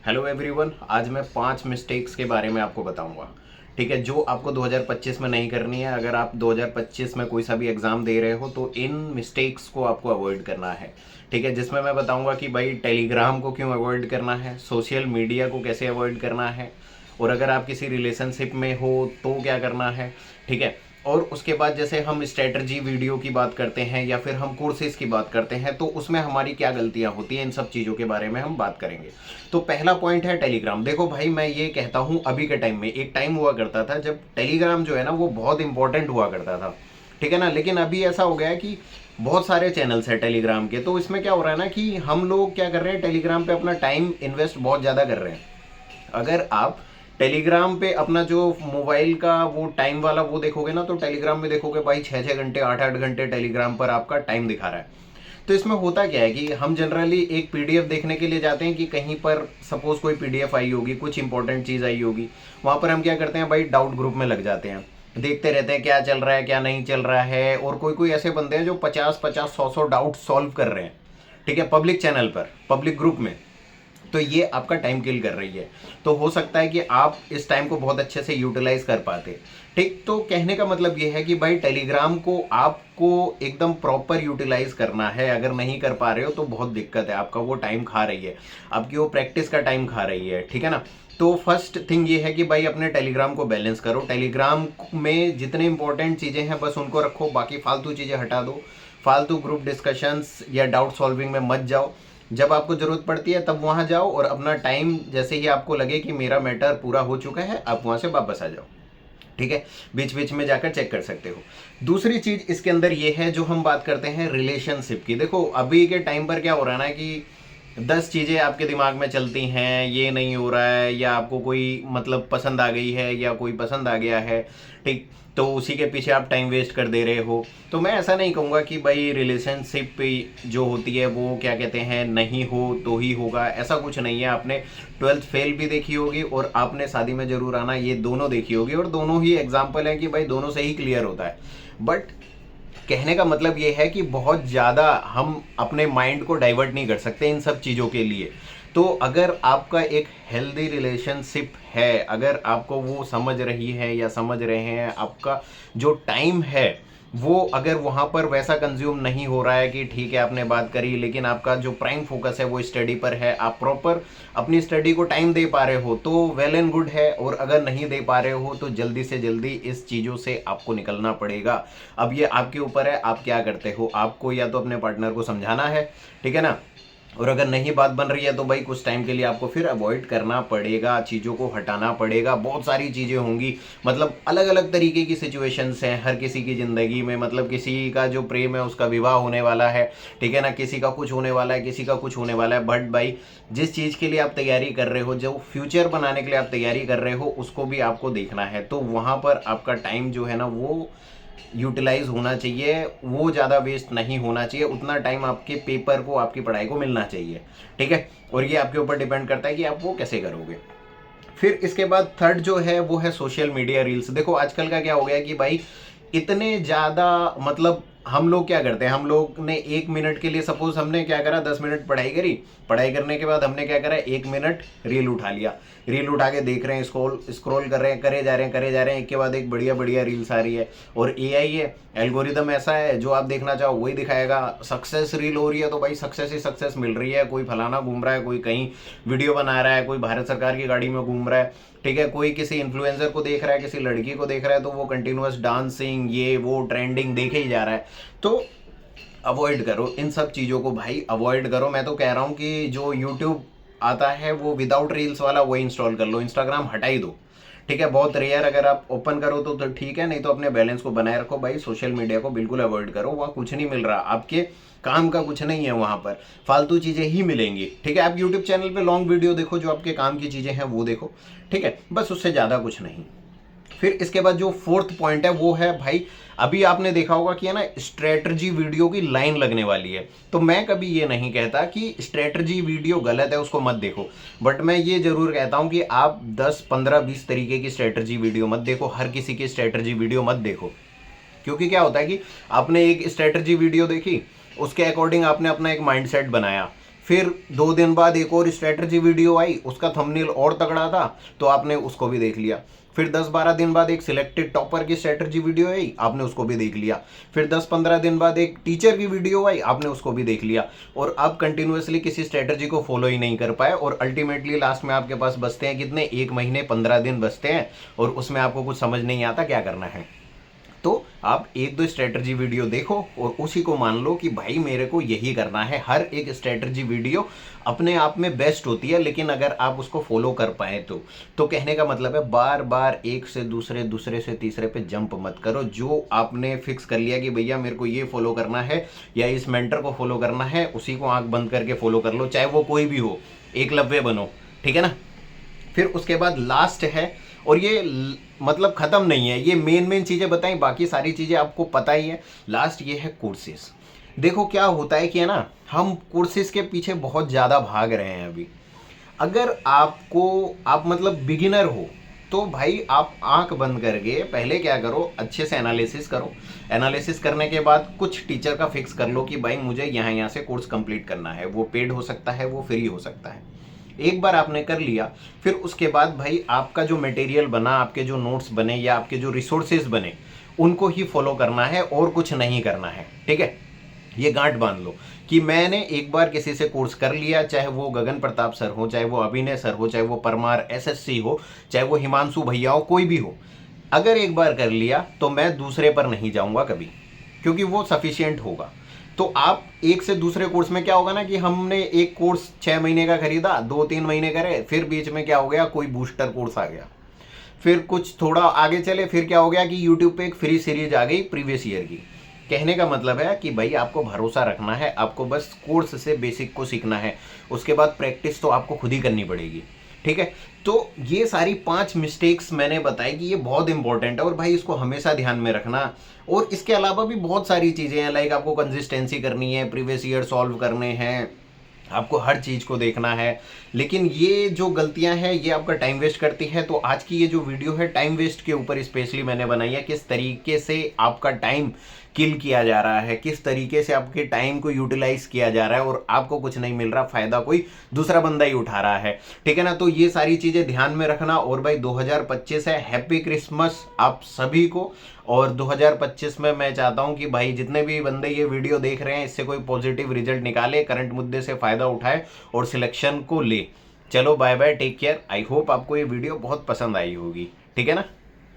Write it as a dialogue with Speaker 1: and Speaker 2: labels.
Speaker 1: Hello everyone, आज मैं 5 mistakes के बारे में आपको बताऊंगा। ठीक है, जो आपको 2025 में नहीं करनी है। अगर आप 2025 में कोई सा भी एग्ज़ाम दे रहे हो तो इन मिस्टेक्स को आपको अवॉइड करना है। ठीक है, जिसमें मैं बताऊंगा कि भाई टेलीग्राम को क्यों अवॉइड करना है, सोशल मीडिया को कैसे अवॉइड करना है, और अगर आप किसी रिलेशनशिप में हो तो क्या करना है। ठीक है, और उसके बाद जैसे हम स्ट्रेटजी वीडियो की बात करते हैं या फिर हम कोर्सेज की बात करते हैं तो उसमें हमारी क्या गलतियां होती हैं, इन सब चीज़ों के बारे में हम बात करेंगे। तो पहला पॉइंट है टेलीग्राम। देखो भाई, मैं ये कहता हूँ अभी के टाइम में, एक टाइम हुआ करता था जब टेलीग्राम जो है ना वो बहुत इंपॉर्टेंट हुआ करता था। ठीक है ना, लेकिन अभी ऐसा हो गया है कि बहुत सारे चैनल्स हैं टेलीग्राम के। तो इसमें क्या हो रहा है ना कि हम लोग क्या कर रहे हैं, टेलीग्राम पे अपना टाइम इन्वेस्ट बहुत ज़्यादा कर रहे हैं। अगर आप टेलीग्राम पे अपना जो मोबाइल का वो टाइम वाला वो देखोगे ना, तो टेलीग्राम में देखोगे भाई 6-6 घंटे 8-8 घंटे टेलीग्राम पर आपका टाइम दिखा रहा है। तो इसमें होता क्या है कि हम जनरली एक पीडीएफ देखने के लिए जाते हैं कि कहीं पर सपोज कोई पीडीएफ आई होगी, कुछ इंपॉर्टेंट चीज़ आई होगी, वहाँ पर हम क्या करते हैं भाई, डाउट ग्रुप में लग जाते हैं, देखते रहते हैं क्या चल रहा है क्या नहीं चल रहा है। और कोई कोई ऐसे बंदे हैं जो 50-50 100-100 डाउट सॉल्व कर रहे हैं। ठीक है, पब्लिक चैनल पर, पब्लिक ग्रुप में। तो ये आपका टाइम किल कर रही है। तो हो सकता है कि आप इस टाइम को बहुत अच्छे से यूटिलाइज कर पाते। ठीक, तो कहने का मतलब ये है कि भाई टेलीग्राम को आपको एकदम प्रॉपर यूटिलाइज करना है। अगर नहीं कर पा रहे हो तो बहुत दिक्कत है, आपका वो टाइम खा रही है, आपकी वो प्रैक्टिस का टाइम खा रही है। ठीक है ना। तो फर्स्ट थिंग ये है कि भाई अपने टेलीग्राम को बैलेंस करो। टेलीग्राम में जितने इंपॉर्टेंट चीज़ें हैं बस उनको रखो, बाकी फालतू चीज़ें हटा दो। फालतू ग्रुप डिस्कशंस या डाउट सॉल्विंग में मत जाओ। जब आपको ज़रूरत पड़ती है तब वहाँ जाओ, और अपना टाइम जैसे ही आपको लगे कि मेरा मैटर पूरा हो चुका है, आप वहाँ से वापस आ जाओ। ठीक है, बीच बीच में जाकर चेक कर सकते हो। दूसरी चीज़ इसके अंदर ये है, जो हम बात करते हैं रिलेशनशिप की। देखो अभी के टाइम पर क्या हो रहा है ना कि 10 चीज़ें आपके दिमाग में चलती हैं, ये नहीं हो रहा है, या आपको कोई मतलब पसंद आ गई है या कोई पसंद आ गया है। ठीक, तो उसी के पीछे आप टाइम वेस्ट कर दे रहे हो। तो मैं ऐसा नहीं कहूँगा कि भाई रिलेशनशिप जो होती है वो क्या कहते हैं नहीं हो तो ही होगा, ऐसा कुछ नहीं है। आपने 12th फेल भी देखी होगी और आपने शादी में जरूर आना, ये दोनों देखी होगी, और दोनों ही एग्जाम्पल है कि भाई दोनों से ही क्लियर होता है। बट कहने का मतलब ये है कि बहुत ज़्यादा हम अपने माइंड को डाइवर्ट नहीं कर सकते इन सब चीज़ों के लिए। तो अगर आपका एक हेल्दी रिलेशनशिप है, अगर आपको वो समझ रही है या समझ रहे हैं, आपका जो टाइम है वो अगर वहाँ पर वैसा कंज्यूम नहीं हो रहा है कि ठीक है आपने बात करी लेकिन आपका जो प्राइम फोकस है वो स्टडी पर है, आप प्रॉपर अपनी स्टडी को टाइम दे पा रहे हो तो वेल एंड गुड है। और अगर नहीं दे पा रहे हो तो जल्दी से जल्दी इस चीज़ों से आपको निकलना पड़ेगा। अब ये आपके ऊपर है, आप क्या करते हो। आपको या तो अपने पार्टनर को समझाना है, ठीक है ना, और अगर नहीं बात बन रही है तो भाई कुछ टाइम के लिए आपको फिर अवॉइड करना पड़ेगा, चीज़ों को हटाना पड़ेगा। बहुत सारी चीज़ें होंगी, मतलब अलग अलग तरीके की सिचुएशंस हैं हर किसी की ज़िंदगी में। मतलब किसी का जो प्रेम है उसका विवाह होने वाला है, ठीक है ना, किसी का कुछ होने वाला है, किसी का कुछ होने वाला है। बट भाई जिस चीज़ के लिए आप तैयारी कर रहे हो, जो फ्यूचर बनाने के लिए आप तैयारी कर रहे हो, उसको भी आपको देखना है। तो वहाँ पर आपका टाइम जो है ना वो यूटिलाइज होना चाहिए, वो ज़्यादा वेस्ट नहीं होना चाहिए। उतना टाइम आपके पेपर को, आपकी पढ़ाई को मिलना चाहिए। ठीक है, और ये आपके ऊपर डिपेंड करता है कि आप वो कैसे करोगे। फिर इसके बाद थर्ड जो है वो है सोशल मीडिया रील्स। देखो आजकल का क्या हो गया कि भाई इतने ज़्यादा, मतलब हम लोग क्या करते हैं, हम लोग ने 1 मिनट के लिए, सपोज हमने क्या करा, 10 मिनट पढ़ाई करी, पढ़ाई करने के बाद हमने क्या करा, 1 मिनट रील उठा लिया, रील उठा के देख रहे हैं, स्क्रॉल स्क्रॉल कर रहे हैं, करे जा रहे हैं करे जा रहे हैं, एक के बाद एक बढ़िया बढ़िया रील्स आ रही है। और एआई है, एल्गोरिदम ऐसा है, जो आप देखना चाहो वही दिखाएगा। सक्सेस रील हो रही है तो भाई सक्सेस ही सक्सेस मिल रही है। कोई फलाना घूम रहा है, कोई कहीं वीडियो बना रहा है, कोई भारत सरकार की गाड़ी में घूम रहा है, ठीक है, कोई किसी इन्फ्लुएंसर को देख रहा है, किसी लड़की को देख रहा है, तो वो कंटिन्यूअस डांसिंग ये वो ट्रेंडिंग देखे ही जा रहा है। तो अवॉइड करो इन सब चीज़ों को भाई, अवॉइड करो। मैं तो कह रहा हूँ कि जो यूट्यूब आता है वो विदाउट रील्स वाला वो इंस्टॉल कर लो, इंस्टाग्राम हटा ही दो। ठीक है, बहुत रेयर अगर आप ओपन करो तो ठीक है, नहीं तो अपने बैलेंस को बनाए रखो भाई। सोशल मीडिया को बिल्कुल अवॉइड करो, वहाँ कुछ नहीं मिल रहा, आपके काम का कुछ नहीं है, वहाँ पर फालतू चीज़ें ही मिलेंगी। ठीक है, आप यूट्यूब चैनल पे लॉन्ग वीडियो देखो, जो आपके काम की चीज़ें हैं वो देखो। ठीक है, बस उससे ज़्यादा कुछ नहीं। फिर इसके बाद जो फोर्थ पॉइंट है वो है भाई, अभी आपने देखा होगा कि है ना स्ट्रेटजी वीडियो की लाइन लगने वाली है। तो मैं कभी ये नहीं कहता कि स्ट्रेटजी वीडियो गलत है उसको मत देखो, बट मैं ये जरूर कहता हूं कि आप 10 15 20 तरीके की स्ट्रेटजी वीडियो मत देखो, हर किसी की स्ट्रेटजी वीडियो मत देखो। क्योंकि क्या होता है कि आपने एक स्ट्रेटजी वीडियो देखी, उसके अकॉर्डिंग आपने अपना एक माइंडसेट बनाया, फिर 2 दिन बाद एक और स्ट्रेटजी वीडियो आई, उसका थंबनेल और तगड़ा था तो आपने उसको भी देख लिया। फिर 10-12 दिन बाद एक सिलेक्टेड टॉपर की स्ट्रेटजी वीडियो आई, आपने उसको भी देख लिया। फिर 10-15 दिन बाद एक टीचर की वीडियो आई, आपने उसको भी देख लिया। और आप कंटिन्यूअसली किसी स्ट्रेटजी को फॉलो ही नहीं कर पाए और अल्टीमेटली लास्ट में आपके पास बचते हैं कितने, 1 महीने 15 दिन बचते हैं और उसमें आपको कुछ समझ नहीं आता क्या करना है। तो आप 1-2 स्ट्रेटजी वीडियो देखो और उसी को मान लो कि भाई मेरे को यही करना है। हर एक स्ट्रेटजी वीडियो अपने आप में बेस्ट होती है, लेकिन अगर आप उसको फॉलो कर पाए तो कहने का मतलब है बार बार एक से दूसरे, दूसरे से तीसरे पे जंप मत करो। जो आपने फिक्स कर लिया कि भैया मेरे को ये फॉलो करना है या इस मेंटर को फॉलो करना है, उसी को आंख बंद करके फॉलो कर लो, चाहे वो कोई भी हो, एकलव्य बनो, ठीक है ना। फिर उसके बाद लास्ट है, और ये मतलब ख़त्म नहीं है, ये मेन चीज़ें बताई, बाकी सारी चीज़ें आपको पता ही है। लास्ट ये है कोर्सेज। देखो क्या होता है कि है ना, हम कोर्सेज के पीछे बहुत ज़्यादा भाग रहे हैं अभी। अगर आप मतलब बिगिनर हो तो भाई आप आंख बंद करके पहले क्या करो, अच्छे से एनालिसिस करो। एनालिसिस करने के बाद कुछ टीचर का फिक्स कर लो कि भाई मुझे यहाँ से कोर्स कंप्लीट करना है। वो पेड हो सकता है, वो फ्री हो सकता है। एक बार आपने कर लिया, फिर उसके बाद भाई आपका जो मटेरियल बना, आपके जो नोट्स बने या आपके जो रिसोर्सेज बने, उनको ही फॉलो करना है और कुछ नहीं करना है, ठीक है। ये गांठ बांध लो कि मैंने एक बार किसी से कोर्स कर लिया, चाहे वो गगन प्रताप सर हो, चाहे वो अभिनय सर हो, चाहे वो परमार एसएससी हो, चाहे वो हिमांशु भैया हो, कोई भी हो, अगर एक बार कर लिया तो मैं दूसरे पर नहीं जाऊंगा कभी, क्योंकि वो सफिशियंट होगा। तो आप एक से दूसरे कोर्स में क्या होगा ना कि हमने एक कोर्स 6 महीने का खरीदा, 2-3 महीने करे, फिर बीच में क्या हो गया, कोई बूस्टर कोर्स आ गया, फिर कुछ थोड़ा आगे चले, फिर क्या हो गया कि यूट्यूब पे एक फ्री सीरीज आ गई प्रीवियस ईयर की। कहने का मतलब है कि भाई आपको भरोसा रखना है, आपको बस कोर्स से बेसिक को सीखना है, उसके बाद प्रैक्टिस तो आपको खुद ही करनी पड़ेगी, ठीक है। तो ये सारी 5 मिस्टेक्स मैंने बताई कि ये बहुत इंपॉर्टेंट है और भाई इसको हमेशा ध्यान में रखना। और इसके अलावा भी बहुत सारी चीज़ें हैं, लाइक आपको कंसिस्टेंसी करनी है, प्रीवियस ईयर सॉल्व करने हैं, आपको हर चीज़ को देखना है। लेकिन ये जो गलतियां हैं ये आपका टाइम वेस्ट करती है। तो आज की ये जो वीडियो है टाइम वेस्ट के ऊपर स्पेशली मैंने बनाई है, किस तरीके से आपका टाइम किल किया जा रहा है, किस तरीके से आपके टाइम को यूटिलाइज किया जा रहा है और आपको कुछ नहीं मिल रहा, फायदा कोई दूसरा बंदा ही उठा रहा है, ठीक है ना। तो ये सारी चीज़ें ध्यान में रखना। और भाई 2025 है, हैप्पी क्रिसमस आप सभी को। और 2025 में मैं चाहता हूं कि भाई जितने भी बंदे ये वीडियो देख रहे हैं इससे कोई पॉजिटिव रिजल्ट निकाले, करंट मुद्दे से फायदा उठाए और सिलेक्शन को ले। चलो bye bye, take care. I hope आपको ये वीडियो बहुत पसंद आई होगी, ठीक है ना।